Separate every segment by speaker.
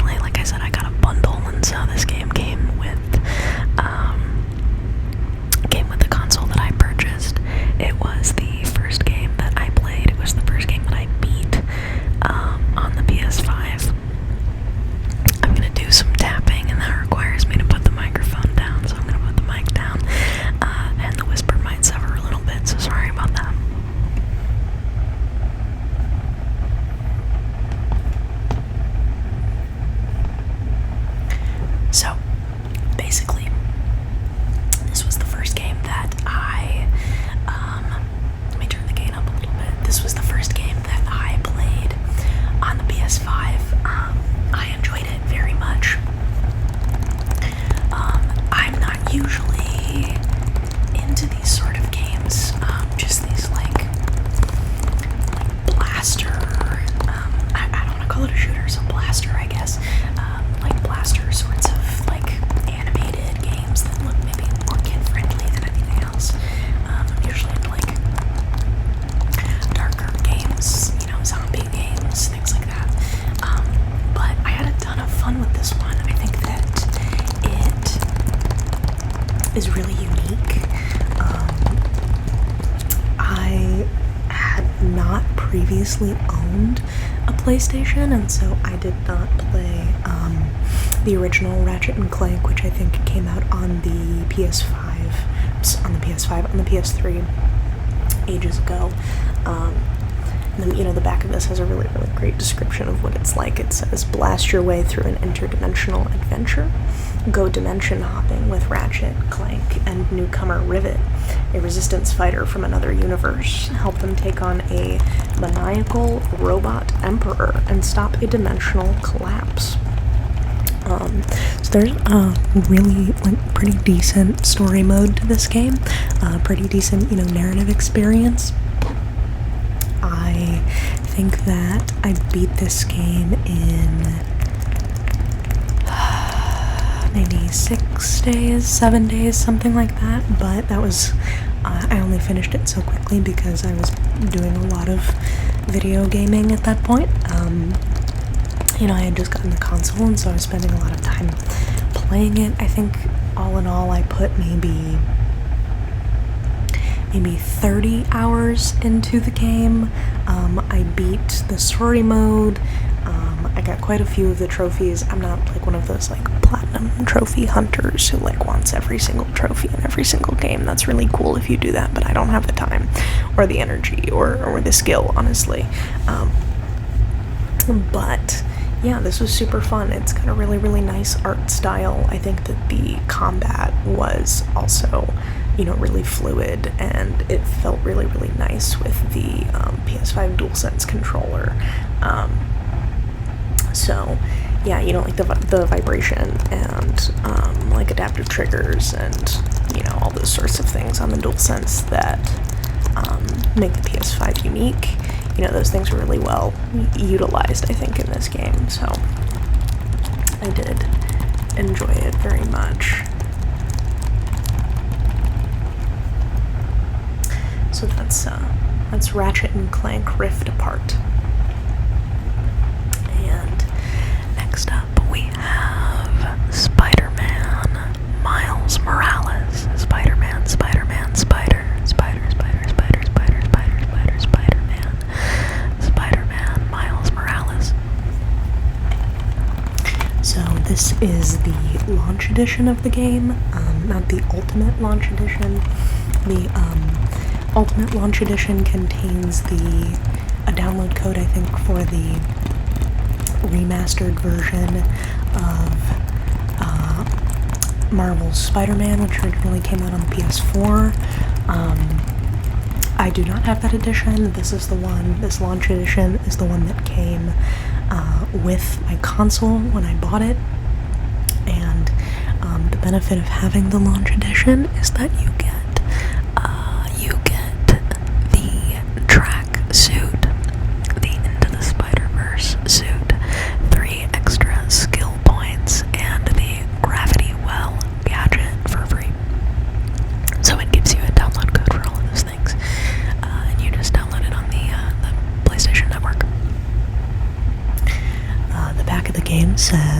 Speaker 1: actually, like I said, I got a bundle, and so this game came with the console that I purchased. It was the first game that I played. It was the first game that I beat on the PS5. I'm gonna do some tapping, and that requires me to put the microphone down, so I'm gonna put the mic down, and the whisper might sever a little bit, so sorry about that. So, basically, this was the first game that let me turn the gain up a little bit. This was the first game that I played on the PS5. I enjoyed it very much. I'm not usually into these sort of games, just these like blaster, I don't want to call it a shooter, it's a blaster, I guess, like blaster sorts of like animated games that look maybe more kid-friendly than anything else. I'm usually into like darker games, you know, zombie games, things like that. But I had a ton of fun with this one. I think that it is really unique. I had not previously owned a PlayStation, and so I did not play the original Ratchet and Clank, which I think came out on the PS5, on the PS3 ages ago. And then, you know, the back of this has a really, really great description of what it's like. It says, blast your way through an interdimensional adventure. Go dimension hopping with Ratchet, Clank, and newcomer Rivet, a resistance fighter from another universe. Help them take on a maniacal robot emperor and stop a dimensional collapse. So there's a really like pretty decent story mode to this game, pretty decent, you know, narrative experience. I think that I beat this game in maybe 6 days, 7 days, something like that, but that was, I only finished it so quickly because I was doing a lot of video gaming at that point. You know, I had just gotten the console, and so I was spending a lot of time playing it. I think all in all I put maybe 30 hours into the game. I beat the story mode. I got quite a few of the trophies. I'm not like one of those like platinum trophy hunters who like wants every single trophy in every single game. That's really cool if you do that, but I don't have the time or the energy or the skill, honestly. But yeah, this was super fun. It's got a really, really nice art style. I think that the combat was also, you know, really fluid, and it felt really, really nice with the PS5 DualSense controller. So yeah, you know, like the vibration and like adaptive triggers and, you know, all those sorts of things on the DualSense that make the PS5 unique. You know, those things were really well utilized, I think, in this game, so I did enjoy it very much. So that's Ratchet and Clank Rift Apart. And next up we have Spider-Man Miles Morales. Spider-Man, Spider-Man, Spider-Man, Miles Morales. So this is the launch edition of the game, not the Ultimate Launch Edition. The Ultimate Launch Edition contains a download code, I think, for the remastered version of Marvel's Spider-Man, which originally came out on the PS4. I do not have that edition. This launch edition is the one that came with my console when I bought it. And the benefit of having the launch edition is that you get the track suit, the Into the Spider-Verse suit, 3 extra skill points, and the Gravity Well gadget for free. So it gives you a download code for all of those things, and you just download it on the PlayStation Network. The back of the game says,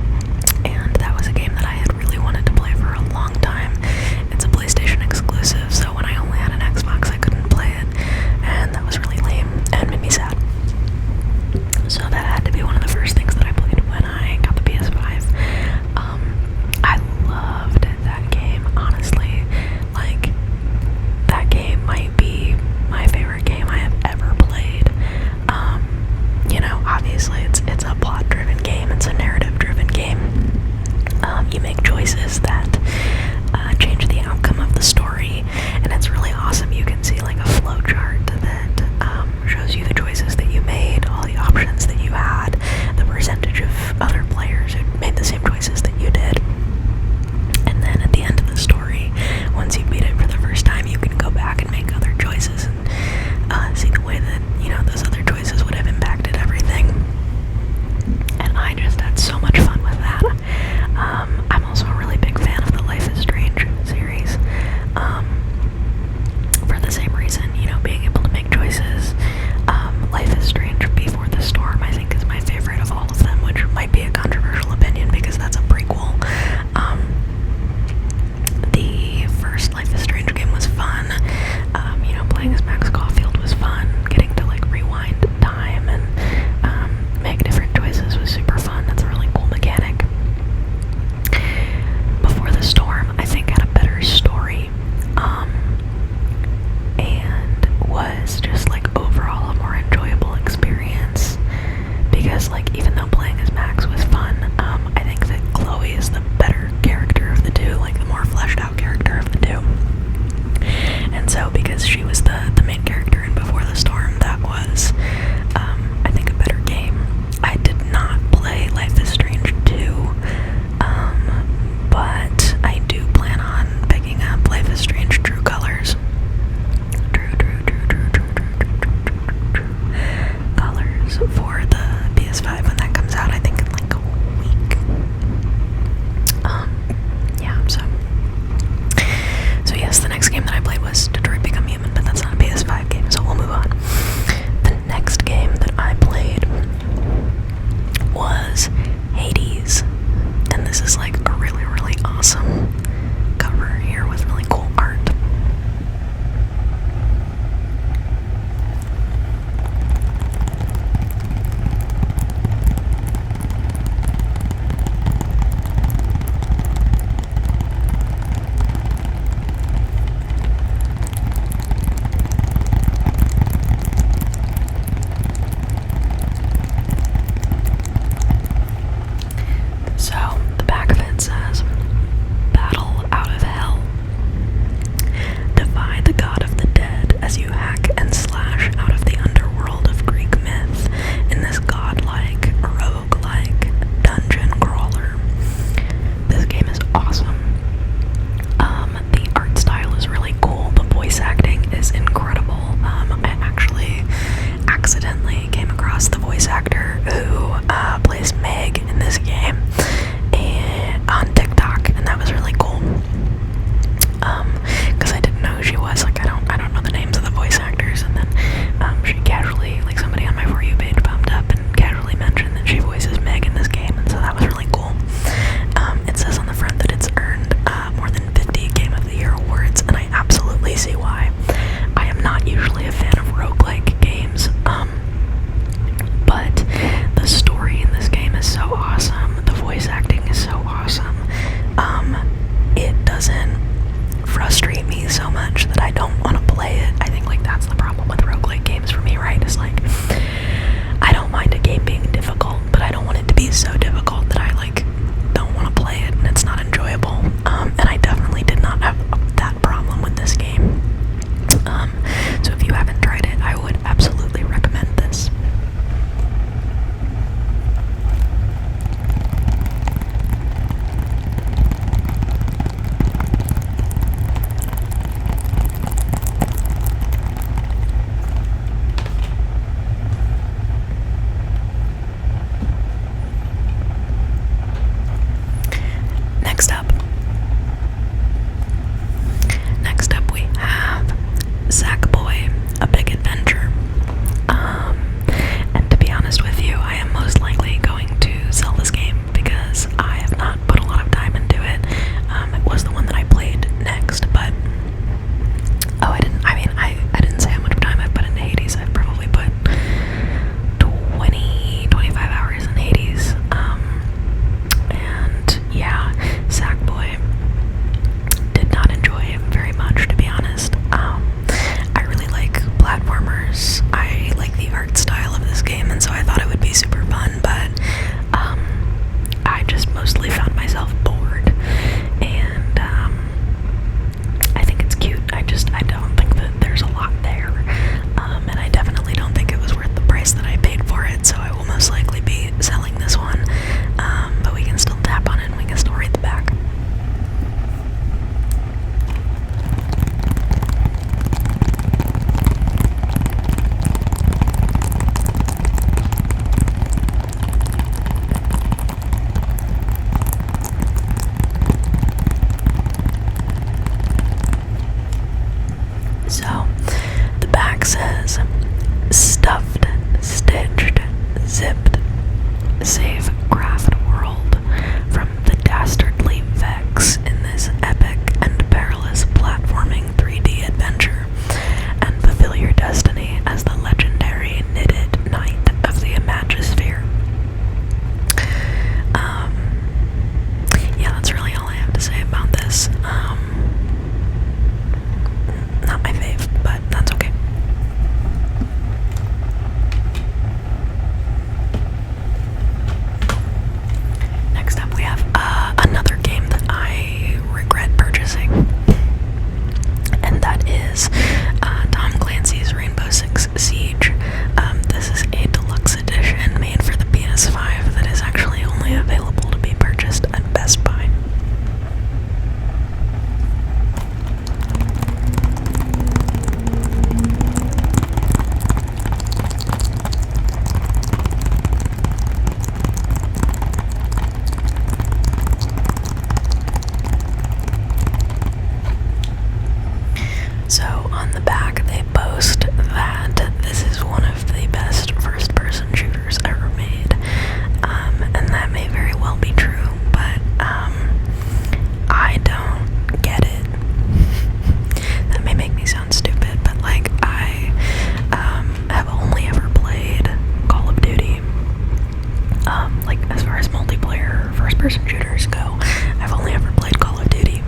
Speaker 1: first-person shooters go, I've only ever played Call of Duty,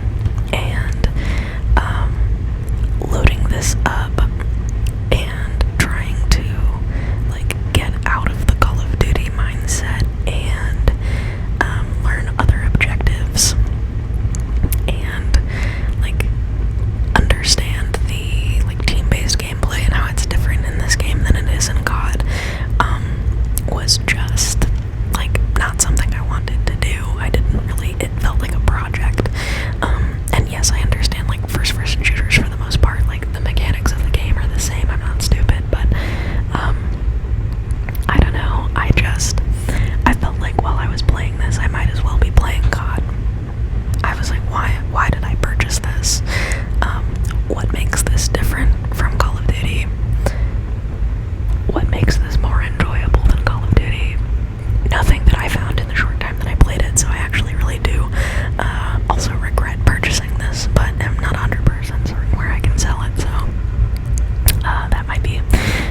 Speaker 1: and loading this up and trying to like get out of the Call of Duty mindset and learn other objectives and like understand the like team-based gameplay and how it's different in this game than it is in COD was just like not something I wanted to do. I didn't really, it felt like a project. And yes, I understand like first-person shooters for the most part, like the mechanics of the game are the same. I'm not stupid, but I don't know. I felt like while I was playing this, I might as well be playing COD. I was like, why did I purchase this? What makes this different from Call of Duty? What makes this more enjoyable than Call of Duty? Nothing that I found in the short time that I played it, so I actually really do also regret purchasing this, but I'm not 100% certain where I can sell it, so that might be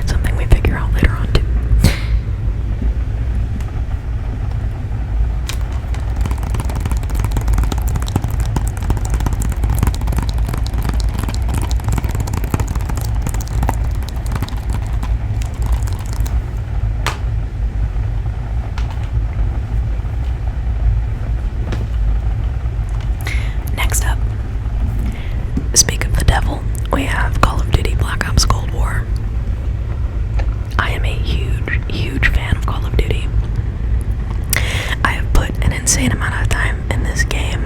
Speaker 1: something we figure out later on too. Next up, speak of the devil, we have Call of Duty Black Ops Cold War. I am a huge fan of Call of Duty. I have put an insane amount of time in this game.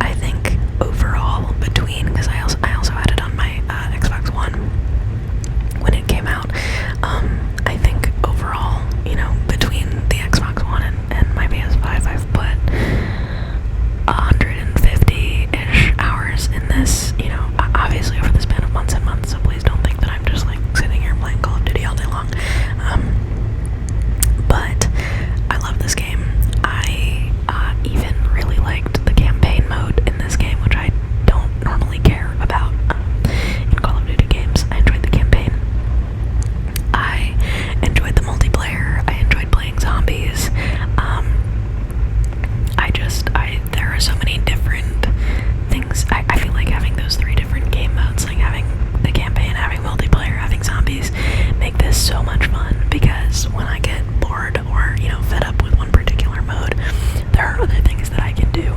Speaker 1: I think overall between, because I also had it on my Xbox One when it came out, I think overall, you know, between the Xbox One and my PS5, I've put 150-ish hours in this, you know, obviously over the span of months and months, so please don't think that I'm just like sitting here playing Call of Duty all day long. But I love this game. I even really liked the campaign mode in this game, which I don't normally care about in Call of Duty games. I enjoyed the campaign. I enjoyed the multiplayer. I enjoyed playing zombies. There are so many different things. I feel like having those three different game modes, like having the campaign, having multiplayer, having zombies, make this so much fun, because when I get bored or, you know, fed up with one particular mode, there are other things that I can do.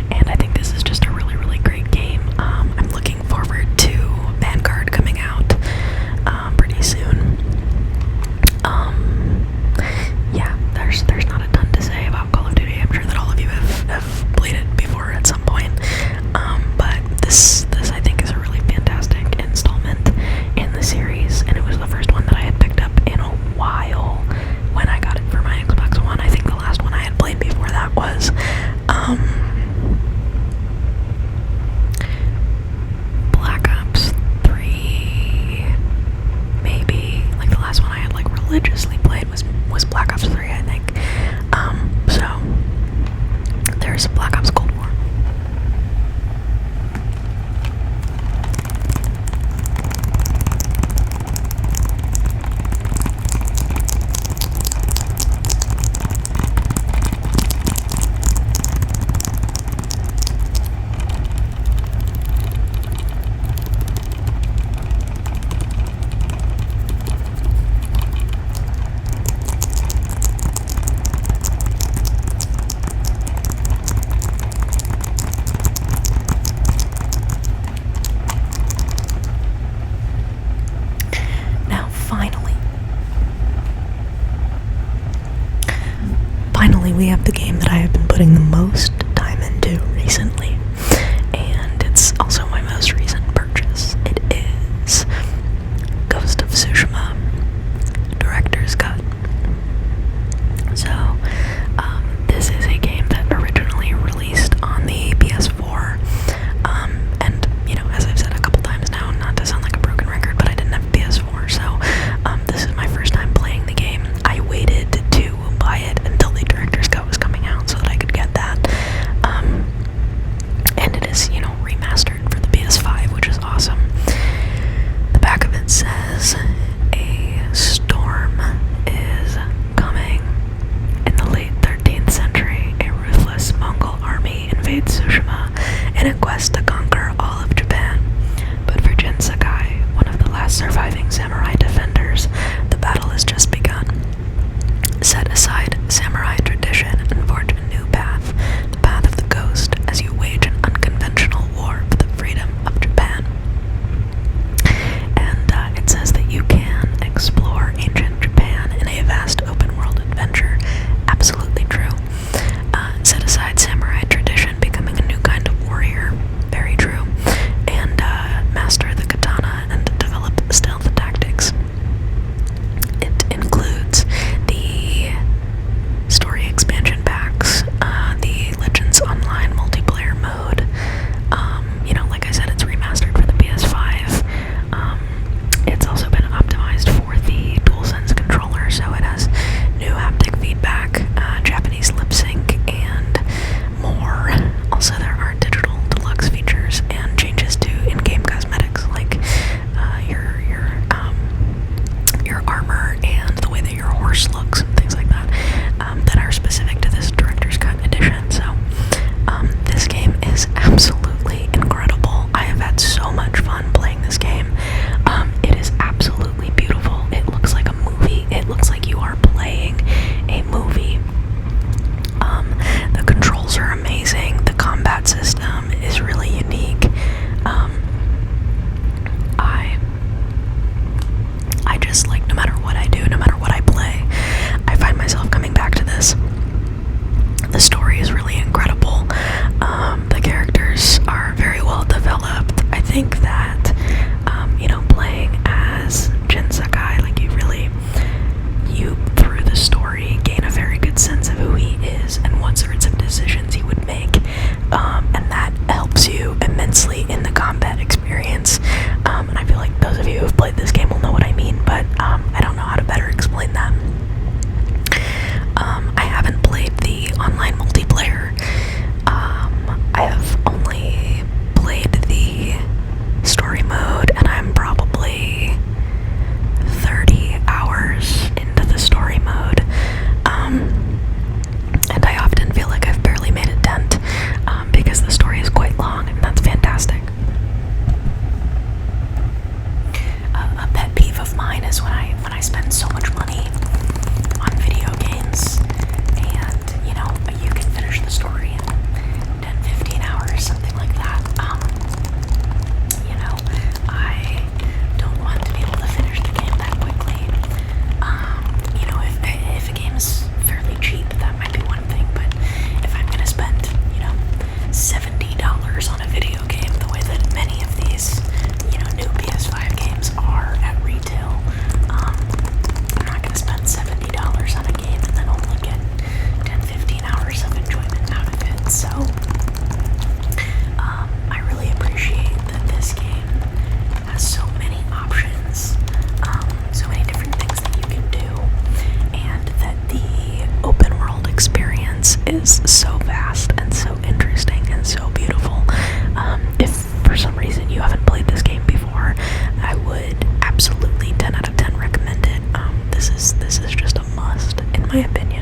Speaker 1: And I think this is just a really great game. I'm looking forward to Vanguard coming out pretty soon. Yeah, there's not a ton to say about Call of Duty. I'm sure that all of you have played it before at some point. But this I think is a really fantastic installment in the series, and it was the first one that I had picked up in a while when I got it for my Xbox One. I think the last one I had played before that was Black Ops 3, maybe. Like the last one I had like religiously played was Black Ops 3, I think. So there's Black Ops Cold War. Finally, we have the game that I have been putting the most time into recently, and it's also my most recent purchase. It is Ghost of Tsushima Director's Cut. So, this is a game that originally released on the PS4, and, you know, as I've said a couple times now, not to sound like a broken record, but I didn't have a PS4, so this is my first time playing the game. I waited to buy it until the Director's Cut was coming out so that I could get that. is so vast and so interesting and so beautiful. If for some reason you haven't played this game before, I would absolutely 10 out of 10 recommend it. This is just a must, in my opinion.